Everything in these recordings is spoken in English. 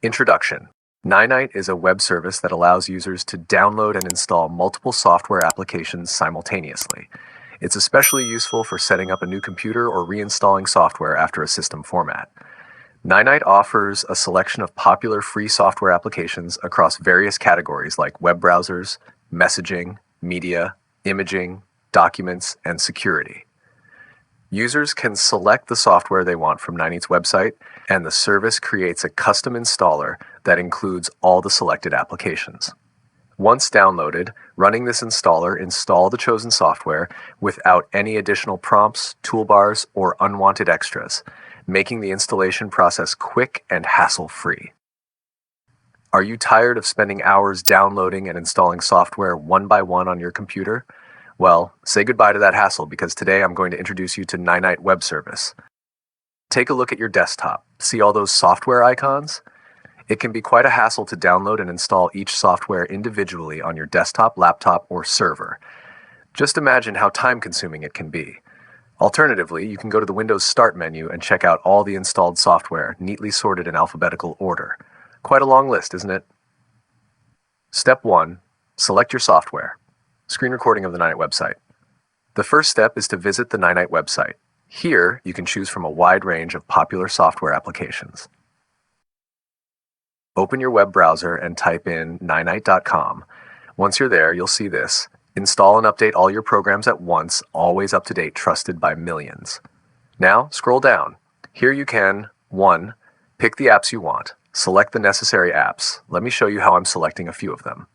Introduction. Ninite is a web service that allows users to download and install multiple software applications simultaneously. It's especially useful for setting up a new computer or reinstalling software after a system format. Ninite offers a selection of popular free software applications across various categories like web browsers, messaging, media, imaging, documents, and security. Users can select the software they want from Ninite's website, and the service creates a custom installer that includes all the selected applications. Once downloaded, running this installer install the chosen software without any additional prompts, toolbars, or unwanted extras, making the installation process quick and hassle-free. Are you tired of spending hours downloading and installing software one by one on your computer? Well, say goodbye to that hassle because today I'm going to introduce you to Ninite Web Service. Take a look at your desktop. See all those software icons? It can be quite a hassle to download and install each software individually on your desktop, laptop, or server. Just imagine how time-consuming it can be. Alternatively, you can go to the Windows Start menu and check out all the installed software, neatly sorted in alphabetical order. Quite a long list, isn't it? Step 1. Select your software. Screen recording of the Ninite website. The first step is to visit the Ninite website. Here, you can choose from a wide range of popular software applications. Open your web browser and type in ninite.com. Once you're there, you'll see this. Install and update all your programs at once, always up to date, trusted by millions. Now, scroll down. Here you can, 1. Pick the apps you want. Select the necessary apps. Let me show you how I'm selecting a few of them.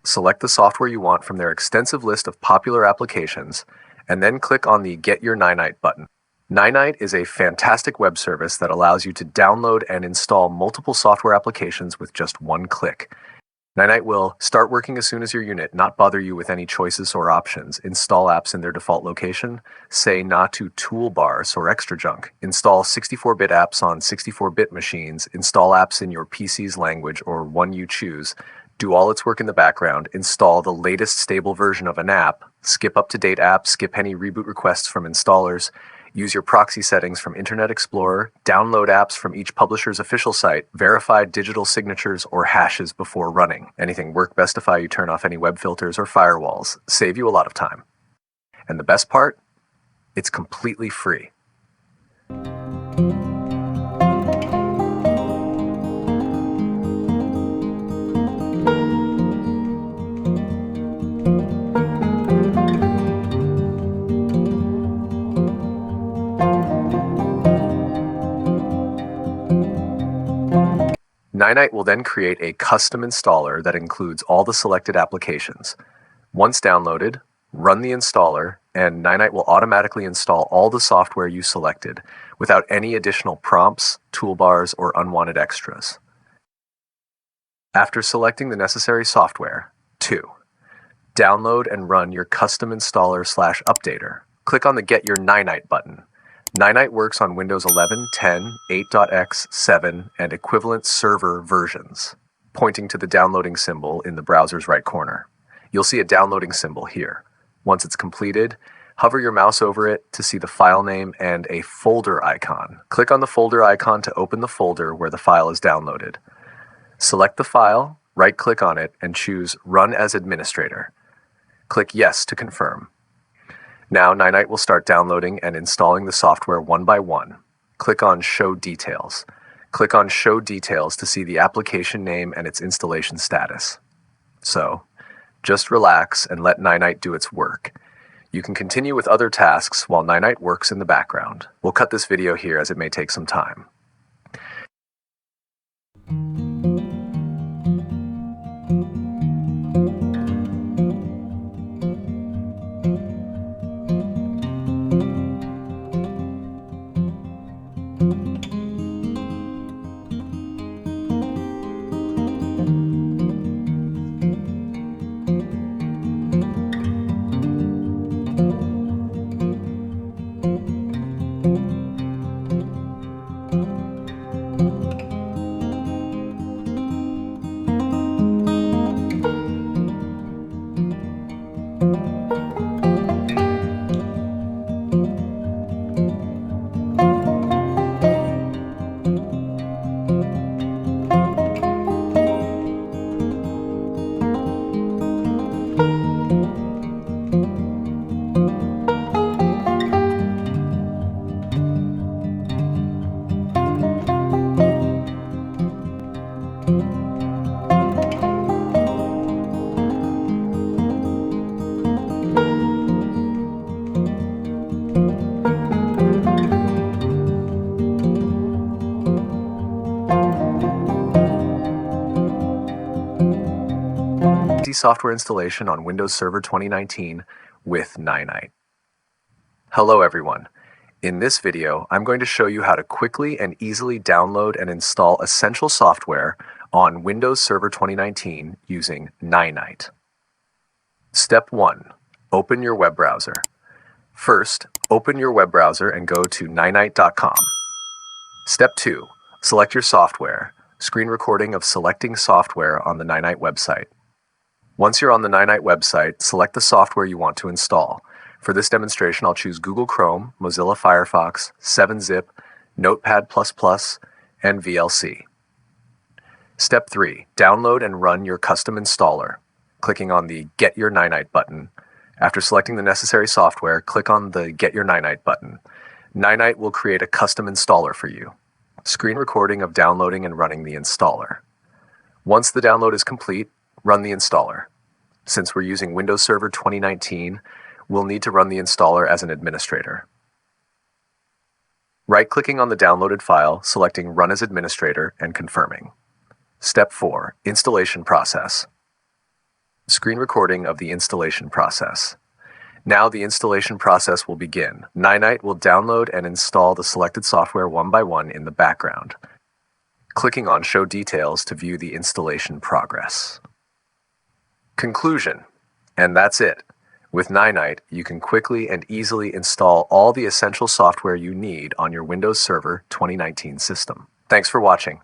Select the software you want from their extensive list of popular applications, and then click on the Get Your Ninite button. Ninite is a fantastic web service that allows you to download and install multiple software applications with just one click. Ninite will start working as soon as your unit, not bother you with any choices or options, install apps in their default location, say not to toolbars or extra junk, install 64-bit apps on 64-bit machines, install apps in your PC's language or one you choose, do all its work in the background, install the latest stable version of an app, skip up-to-date apps, skip any reboot requests from installers, use your proxy settings from Internet Explorer, download apps from each publisher's official site, verify digital signatures or hashes before running. Anything work bestify you turn off any web filters or firewalls, save you a lot of time. And the best part? It's completely free. Ninite will then create a custom installer that includes all the selected applications. Once downloaded, run the installer, and Ninite will automatically install all the software you selected without any additional prompts, toolbars, or unwanted extras. After selecting the necessary software, 2. Download and run your custom installer/updater. Click on the Get Your Ninite button. Ninite works on Windows 11, 10, 8.x, 7, and equivalent server versions. pointing to the downloading symbol in the browser's right corner. You'll see a downloading symbol here. Once it's completed, hover your mouse over it to see the file name and a folder icon. Click on the folder icon to open the folder where the file is downloaded. Select the file, right-click on it, and choose Run as Administrator. Click Yes to confirm. Now Ninite will start downloading and installing the software one by one. Click on Show Details. Click on Show Details to see the application name and its installation status. So, just relax and let Ninite do its work. You can continue with other tasks while Ninite works in the background. We'll cut this video here as it may take some time. Software installation on Windows Server 2019 with Ninite. Hello everyone. In this video, I'm going to show you how to quickly and easily download and install essential software on Windows Server 2019 using Ninite. Step 1. Open your web browser. First, open your web browser and go to ninite.com. Step 2. Select your software. Screen recording of selecting software on the Ninite website. Once you're on the Ninite website, select the software you want to install. For this demonstration, I'll choose Google Chrome, Mozilla Firefox, 7-Zip, Notepad++, and VLC. Step 3. Download and run your custom installer, clicking on the Get Your Ninite button. After selecting the necessary software, click on the Get Your Ninite button. Ninite will create a custom installer for you. Screen recording of downloading and running the installer. Once the download is complete, run the installer. Since we're using Windows Server 2019, we'll need to run the installer as an administrator. Right-clicking on the downloaded file, selecting Run as Administrator, and confirming. Step 4. Installation process. Screen recording of the installation process. Now the installation process will begin. Ninite will download and install the selected software one by one in the background. Clicking on Show Details to view the installation progress. Conclusion. And that's it. With Ninite, you can quickly and easily install all the essential software you need on your Windows Server 2019 system. Thanks for watching.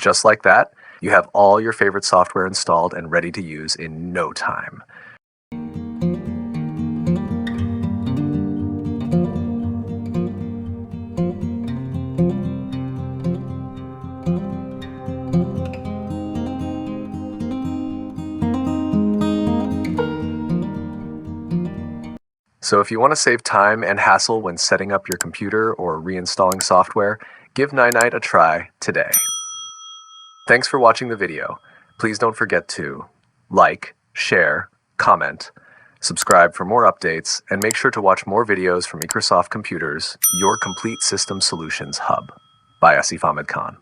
just like that, you have all your favorite software installed and ready to use in no time. So if you want to save time and hassle when setting up your computer or reinstalling software, give Ninite a try today. Thanks for watching the video. Please don't forget to like, share, comment, subscribe for more updates, and make sure to watch more videos from IqraSoft Computers, your complete system solutions hub. By Asif Ahmed Khan.